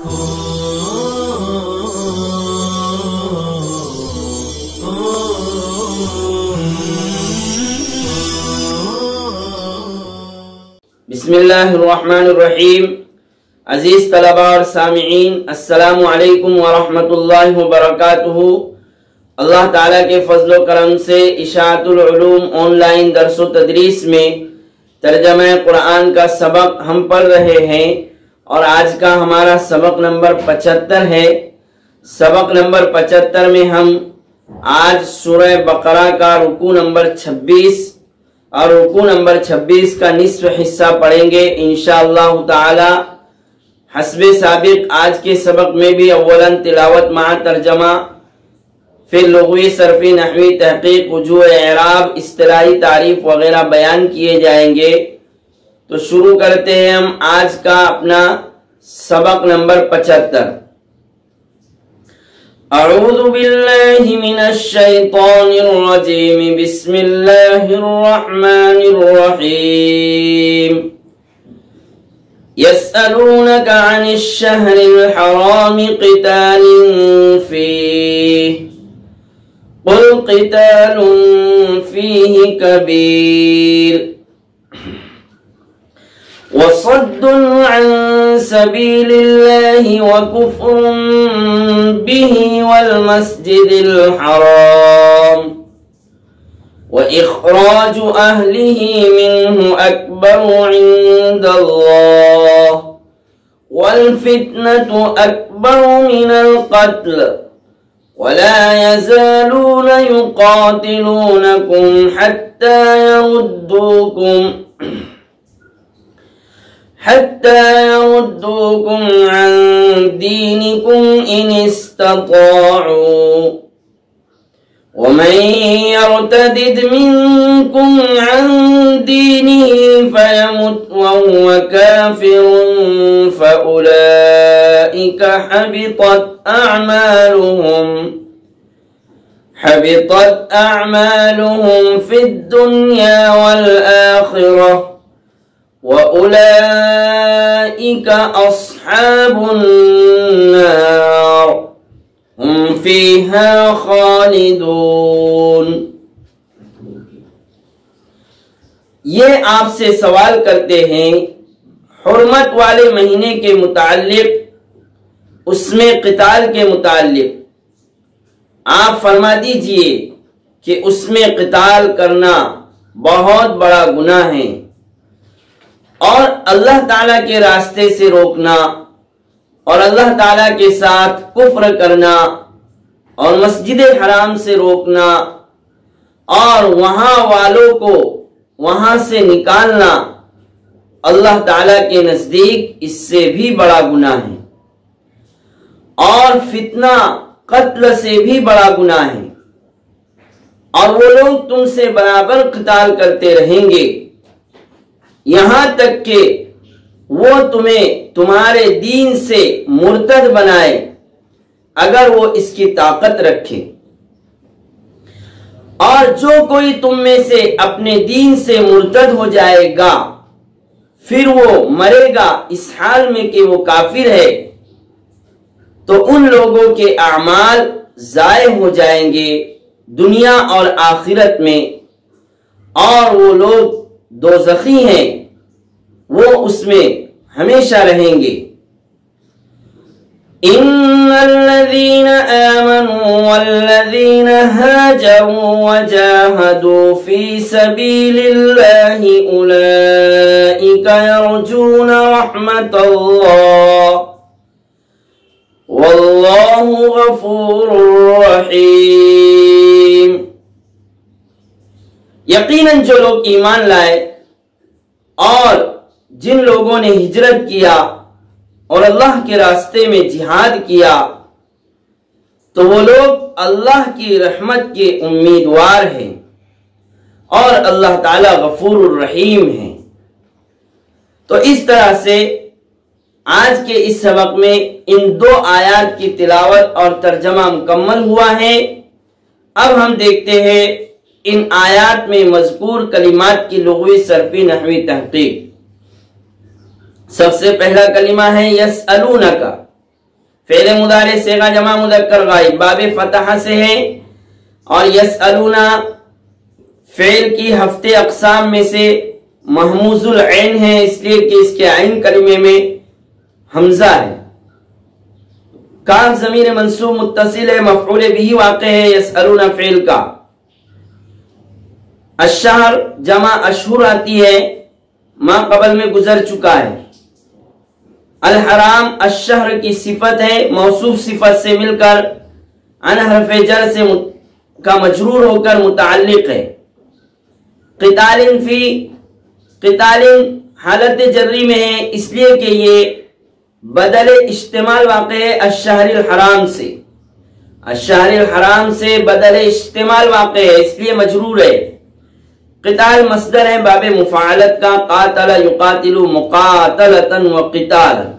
بسم اللہ الرحمن الرحیم۔ عزیز طلباء اور سامعین، السلام علیکم ورحمۃ اللہ وبرکاتہ۔ اللہ تعالیٰ کے فضل و کرم سے اشاعت العلوم آن لائن درس و تدریس میں ترجمہ قرآن کا سبق ہم پڑھ رہے ہیں، اور آج کا ہمارا سبق نمبر 75 ہے۔ سبق نمبر 75 میں ہم آج سورہ بقرہ کا رکوع نمبر 26 اور رکوع نمبر 26 کا نصف حصہ پڑھیں گے انشاءاللہ تعالی۔ حسب سابق آج کے سبق میں بھی اولاً تلاوت مع ترجمہ، پھر لغوی، صرفی، نحوی، تحقیق، وجوہ اعراب، اصطلاحی تعریف وغیرہ بیان کیے جائیں گے۔ تو شروع کرتے ہیں ہم آج کا اپنا سبق نمبر 75۔ اعوذ باللہ من الشیطان الرجیم، بسم اللہ الرحمن الرحیم۔ یسألونک عن الشہر الحرام قتال فیہ قل قتال فیہ کبیر وصد عن سبیل اللہ وکفر به والمسجد الحرام وإخراج أهله منه أكبر عند الله والفتنة أكبر من القتل ولا يزالون يقاتلونكم حتى يردوكم عن دينكم إن استطاعوا ومن يرتدد منكم عن دينه فيمت وهو كافر فأولئك حبطت أعمالهم في الدنيا والآخرة وأولئك أصحاب النار هم فيها خالدون۔ یہ آپ سے سوال کرتے ہیں حرمت والے مہینے کے متعلق، اس میں قتال کے متعلق۔ آپ فرما دیجئے کہ اس میں قتال کرنا بہت بڑا گناہ ہے، اور اللہ تعالیٰ کے راستے سے روکنا، اور اللہ تعالیٰ کے ساتھ کفر کرنا، اور مسجد حرام سے روکنا، اور وہاں والوں کو وہاں سے نکالنا، اللہ تعالیٰ کے نزدیک اس سے بھی بڑا گناہ ہے، اور فتنہ قتل سے بھی بڑا گناہ ہے، اور وہ لوگ تم سے برابر قتال کرتے رہیں گے یہاں تک کہ وہ تمہیں تمہارے دین سے مرتد بنائے، اگر وہ اس کی طاقت رکھے۔ اور جو کوئی تم میں سے اپنے دین سے مرتد ہو جائے گا، پھر وہ مرے گا اس حال میں کہ وہ کافر ہے، تو ان لوگوں کے اعمال ضائع ہو جائیں گے دنیا اور آخرت میں، اور وہ لوگ دوزخی ہیں، وہ اس میں ہمیشہ رہیں گے۔ ان الذين آمنوا والذين هاجروا وجاهدوا في سبيل الله اولئك يرجون رحمة الله والله غفور رحيم۔ یقیناً جو لوگ ایمان لائے اور جن لوگوں نے ہجرت کیا اور اللہ کے راستے میں جہاد کیا، تو وہ لوگ اللہ کی رحمت کے امیدوار ہیں، اور اللہ تعالی غفور الرحیم ہیں۔ تو اس طرح سے آج کے اس سبق میں ان دو آیات کی تلاوت اور ترجمہ مکمل ہوا ہے۔ اب ہم دیکھتے ہیں ان آیات میں مذکور کلمات کی لغوی، صرفی، نحوی تحقیق۔ سب سے پہلا کلمہ ہے یسألونک۔ فعل مضارع صیغہ جمع مذکر غائب باب فتح سے ہے، اور یسألون فعل کی ہفتے اقسام میں سے محموز العین ہے، اس لیے کہ اس کے عین کلمے میں حمزہ ہے۔ کاف ضمیر منصوب متصل ہے، مفعول بھی واقع ہے یسألون فعل کا۔ الشہر جمع اشہر آتی ہے، ما قبل میں گزر چکا ہے۔ الحرام الشہر کی صفت ہے، موصوف صفت سے مل کر ان حرف جر سے کا مجرور ہو کر متعلق ہے۔ قتال فی، قتال حالت جری میں ہے، اس لیے کہ یہ بدل اشتمال واقع ہے الشہر الحرام سے، الشہر الحرام سے بدل اشتمال واقع ہے، اس لیے مجرور ہے۔ قتال مصدر ہے باب مفاعلت کا، قاتل یقاتل مقاتلتا وقتالا۔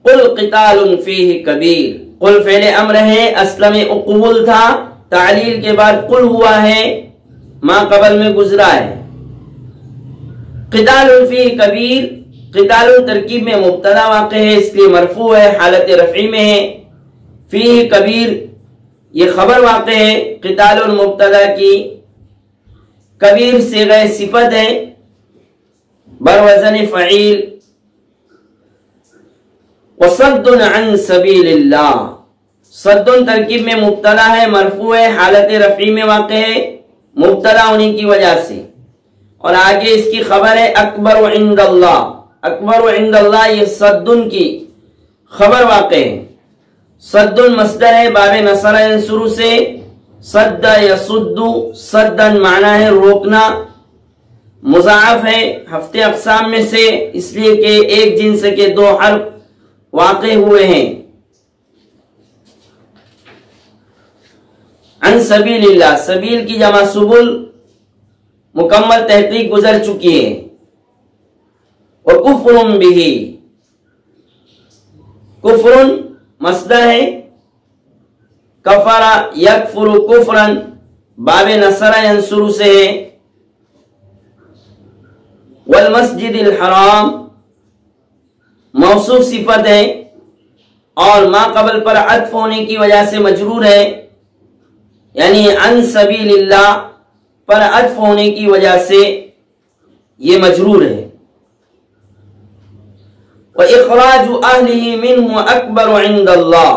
قل قتال فیہ کبیر، قل فعل امر ہے، اصل میں اقول تھا، تعلیل کے بعد قل ہوا ہے، ما قبل میں گزرا ہے۔ قتال فیہ کبیر، قتال ترکیب میں مبتدا واقع ہے، اس لیے مرفوع ہے، حالت رفعی میں ہے۔ فیہ کبیر یہ خبر واقع ہے قتال المبتدا کی، کبیر صیغہ صفت ہے بروزن فعیل۔ وصد عن سبیل اللہ، صد ترکیب میں مبتدا ہے، مرفوع ہے، حالت رفعی میں واقع ہے مبتدا ہونے کی وجہ سے، اور آگے اس کی خبر ہے اکبر عند اللہ، اکبر عند اللہ، یہ صد کی خبر واقع ہے۔ صد مصدر ہے باب نصر ینصر سے، صد یصد، صدن معنی ہے روکنا، مضاعف ہے ہفتے اقسام میں سے، اس لیے کہ ایک جنس کے دو حرف واقع ہوئے ہیں۔ عن سبیل اللہ، سبیل کی جمع سبل مکمل تحقیق گزر چکی ہے۔ وکفر بہ، کفر مصدر ہے، کفر یکفر کفرا باب نصر ینصر سے ہے۔ والمسجد الحرام موصوف صفت ہے، اور ما قبل پر عطف ہونے کی وجہ سے مجرور ہے، یعنی عن سبیل اللہ پر عطف ہونے کی وجہ سے یہ مجرور ہے۔ وَإِخْرَاجُ أَهْلِهِ مِنْهُ أَكْبَرُ عِنْدَ اللَّهِ،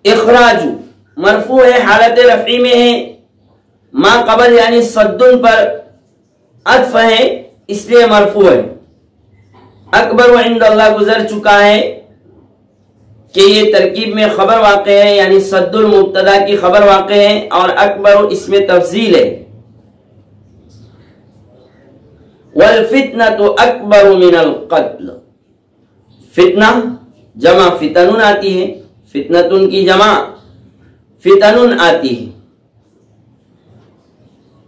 اخراج مرفوع ہے، حالت رفعی میں ہے، ما قبل یعنی صدن پر عطف ہے، اس لیے مرفوع ہے۔ اکبر عند اللہ گزر چکا ہے کہ یہ ترکیب میں خبر واقع ہے، یعنی صد المبتدا کی خبر واقع ہے، اور اکبر اس میں تفضیل ہے۔ والفتنة اکبر من القتل، فتنہ جمع فتنن آتی ہے، فتنتن کی جمع فتنن آتی ہے۔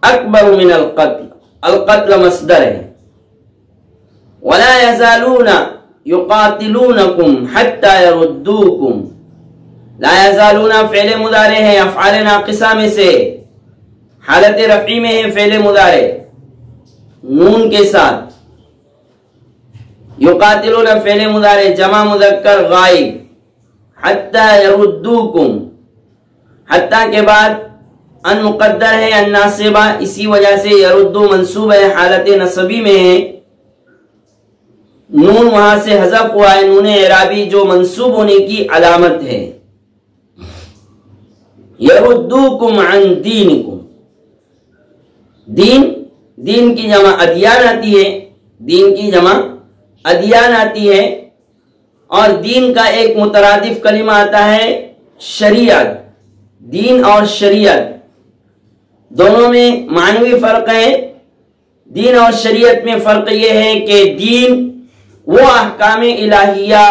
اکبر من القتل، القتل مصدر ہے۔ ولا يزالون يقاتلونكم حتى يردوكم، لا يزالون فعل مضارع ہے افعال ناقصہ میں سے، حالت رفعی میں ہے فعل مضارع نون کے ساتھ۔ یقاتلون فعل مضارع جمع مذکر غائب، حتی یردوکم، حتی کے بعد ان مقدر ہے، ان ناصبہ، اسی وجہ سے یردو منصوب ہے، حالت نصبی میں ہے، نون وہاں سے حذف ہوا ہے، نون اعرابی جو منصوب ہونے کی علامت ہے۔ یردوکم عن دینکم، دین، دین کی جمع ادیان آتی ہے، دین کی جمع ادیان آتی ہے، اور دین کا ایک مترادف کلمہ آتا ہے شریعت، دین اور شریعت دونوں میں معنوی فرق ہے۔ دین اور شریعت میں فرق یہ ہے کہ دین وہ احکام الہیہ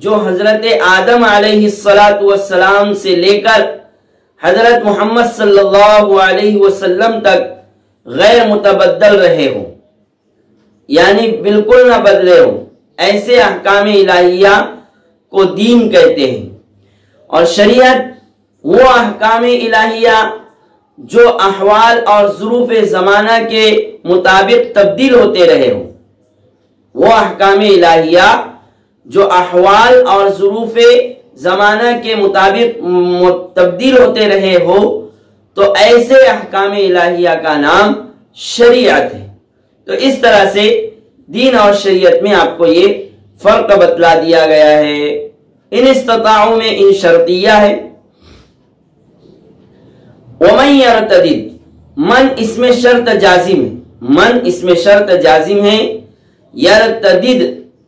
جو حضرت آدم علیہ السلام سے لے کر حضرت محمد صلی اللہ علیہ وسلم تک غیر متبدل رہے ہوں، یعنی بالکل نہ بدلے ہوں، ایسے احکام الہیہ کو دین کہتے ہیں۔ اور شریعت وہ احکام الہیہ جو احوال اور ظروف زمانہ کے مطابق تبدیل ہوتے رہے ہوں، وہ احکام الہیہ جو احوال اور ظروف زمانہ کے مطابق تبدیل ہوتے رہے ہو، تو ایسے احکام الہیہ کا نام شریعت ہے۔ تو اس طرح سے دین اور شریعت میں آپ کو یہ فرق بتلا دیا گیا ہے۔ ان استطاعوں میں ان شرطیہ ہے۔ ومن یرتدد، من اس میں شرط جازم ہے، من اس میں شرط جازم ہے۔ یرتدد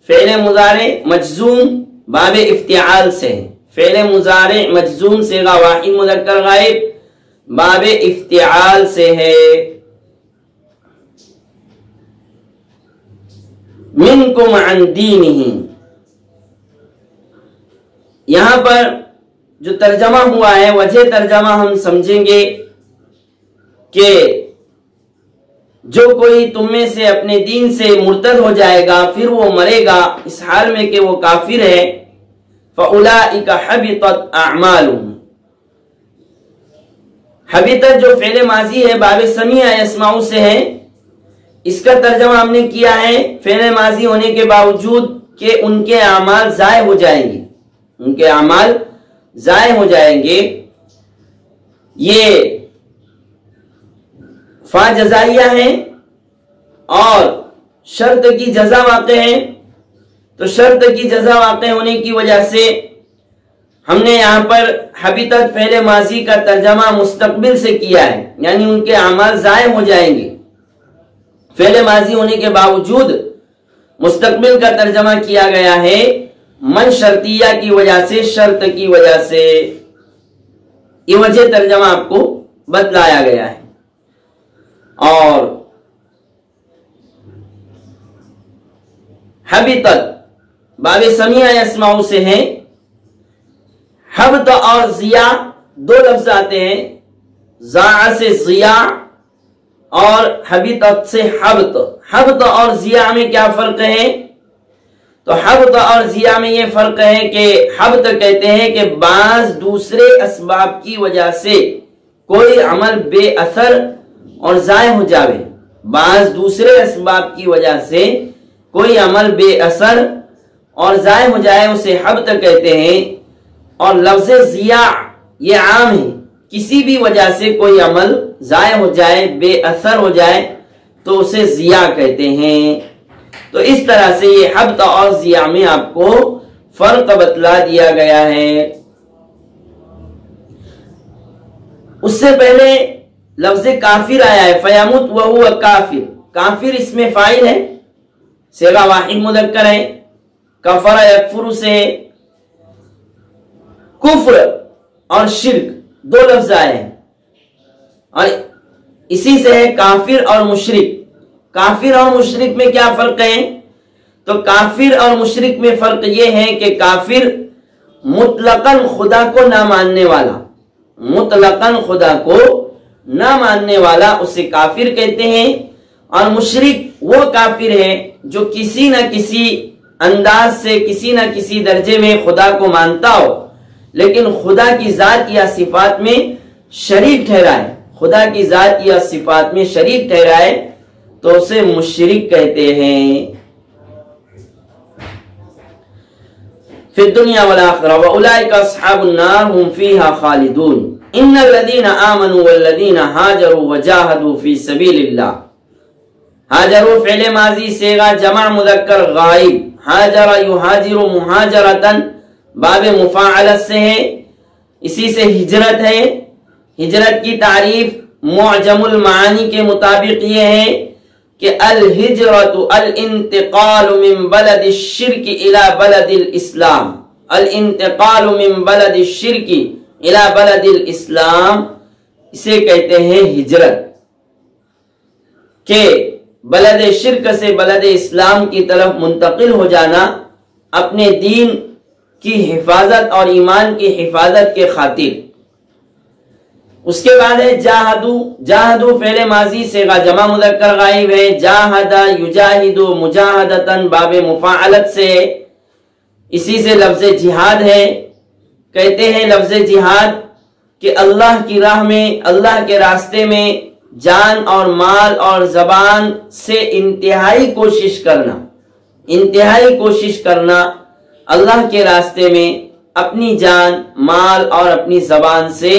فعل مضارع مجزوم باب افتعال سے ہے، فعل مضارع مجزوم صیغہ واحد مذکر غائب باب افتعال سے ہے۔ منکم عن دینہ، یہاں پر جو ترجمہ ہوا ہے وجہ ترجمہ ہم سمجھیں گے کہ جو کوئی تم میں سے اپنے دین سے مرتد ہو جائے گا پھر وہ مرے گا اس حال میں کہ وہ کافر ہے، فَأُولَئِكَ حَبِطَتْ أَعْمَالُهُمْ، حبیطت جو فعل ماضی ہے باب سمیع یسمعو سے ہے، اس کا ترجمہ ہم نے کیا ہے فعل ماضی ہونے کے باوجود کہ ان کے اعمال ضائع ہو جائیں گے، ان کے اعمال ضائع ہو جائیں گے۔ یہ فا جزائیہ ہے اور شرط کی جزا واقع ہے، تو شرط کی جزا واقع ہونے کی وجہ سے ہم نے یہاں پر حبیطت فعل ماضی کا ترجمہ مستقبل سے کیا ہے، یعنی ان کے اعمال ضائع ہو جائیں گے۔ فعل ماضی ہونے کے باوجود مستقبل کا ترجمہ کیا گیا ہے من شرطیہ کی وجہ سے، شرط کی وجہ سے، یہ وجہ ترجمہ آپ کو بتلایا گیا ہے۔ اور حبیطت باب سمیع یسمعو سے ہے، حبط اور ضیاء دو لفظ آتے ہیں، ضاع سے ضیاء اور حبیطت سے حبط۔ حبط اور ضیاء میں کیا فرق ہے؟ تو حبط اور ضیاء میں یہ فرق ہے کہ حبط کہتے ہیں کہ بعض دوسرے اسباب کی وجہ سے کوئی عمل بے اثر اور ضائع ہو جاوے، بعض دوسرے اسباب کی وجہ سے کوئی عمل بے اثر اور ضائع ہو جائے اسے حبط کہتے ہیں۔ اور لفظ ضیاء یہ عام ہے، کسی بھی وجہ سے کوئی عمل ضائع ہو جائے، بے اثر ہو جائے تو اسے ضیاء کہتے ہیں۔ تو اس طرح سے یہ حبط اور ضیاء میں آپ کو فرق بتلا دیا گیا ہے۔ اس سے پہلے لفظ کافر آیا ہے، فیموت وہو کافر، کافر اس میں فاعل ہے، صیغہ واحد مذکر ہے، کفر یکفر سے، کفر اور شرک دو لفظ آئے ہیں، اور اسی سے ہے کافر اور مشرک۔ کافر اور مشرک میں کیا فرق ہے؟ تو کافر اور مشرک میں فرق یہ ہے کہ کافر مطلقاً خدا کو نہ ماننے والا، مطلقاً خدا کو نہ ماننے والا اسے کافر کہتے ہیں، اور مشرک وہ کافر ہے جو کسی نہ کسی انداز سے کسی نہ کسی درجے میں خدا کو مانتا ہو لیکن خدا کی ذات یا صفات میں شریک ٹھہرائے، خدا کی ذات یا صفات میں شریک ٹھہرائے تو اسے مشرک کہتے ہیں۔ فی الدنیا والآخرہ وَأُولَئِكَ أَصْحَابُ النَّارِ هُمْ فِيهَا خَالِدُونَ إِنَّ الَّذِينَ آمَنُوا وَالَّذِينَ هَاجَرُوا وَجَاهَدُوا فِي سَبِيلِ اللَّهِ، ہاجروا فعل ماضی صیغہ جمع مذکر غائب، ہاجر یہاجر مہاجرتن باب مفاعلت سے ہے، اسی سے ہجرت ہے۔ ہجرت کی تعریف معجم المعانی کے مطابق یہ ہے کہ الہجرت الانتقال من بلد الشرک الى بلد الاسلام، الانتقال من بلد الشرک الى بلد الاسلام، اسے کہتے ہیں ہجرت، کہ بلد شرک سے بلد اسلام کی طرف منتقل ہو جانا اپنے دین کی حفاظت اور ایمان کی حفاظت کے خاطر۔ اس کے بعد ہے جاہدو، جاہدو فعل ماضی صیغہ جمع مذکر غائب ہے، جاہدہ یجاہدو مجاہدتن باب مفاعلت سے، اسی سے لفظ جہاد ہے۔ کہتے ہیں لفظ جہاد کہ اللہ کی راہ میں، اللہ کے راستے میں جان اور مال اور زبان سے انتہائی کوشش کرنا اللہ کے راستے میں اپنی جان، مال اور اپنی زبان سے،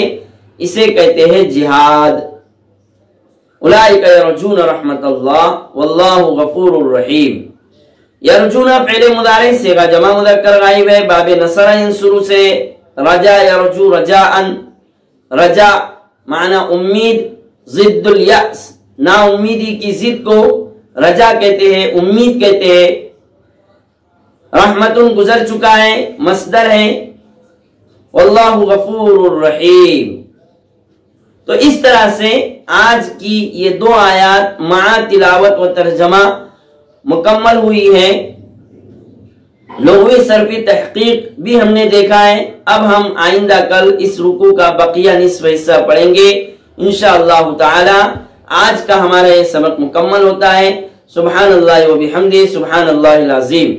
اسے کہتے ہیں جہاد۔ اولئک یرجون رحمت اللہ واللہ غفور الرحیم۔ یرجون فعل مضارع صیغہ جمع مذکر غائب ہے، باب نصر ینصر سے رجا یرجو رجاء، رجا معنی امید، ضد الیأس نا امیدی کی ضد کو رجا کہتے ہیں، امید کہتے ہیں۔ رحمت گزر چکا ہے، مصدر ہے، واللہ غفور الرحیم۔ تو اس طرح سے آج کی یہ 2 آیات مع تلاوت و ترجمہ مکمل ہوئی ہے۔ لغوی صرفی تحقیق بھی ہم نے دیکھا ہے۔ اب ہم آئندہ کل اس رکوع کا بقیہ نصف حصہ پڑھیں گے انشاءاللہ تعالی۔ آج کا ہمارا یہ سبق مکمل ہوتا ہے۔ سبحان اللہ و بحمدہ، سبحان اللہ العظیم۔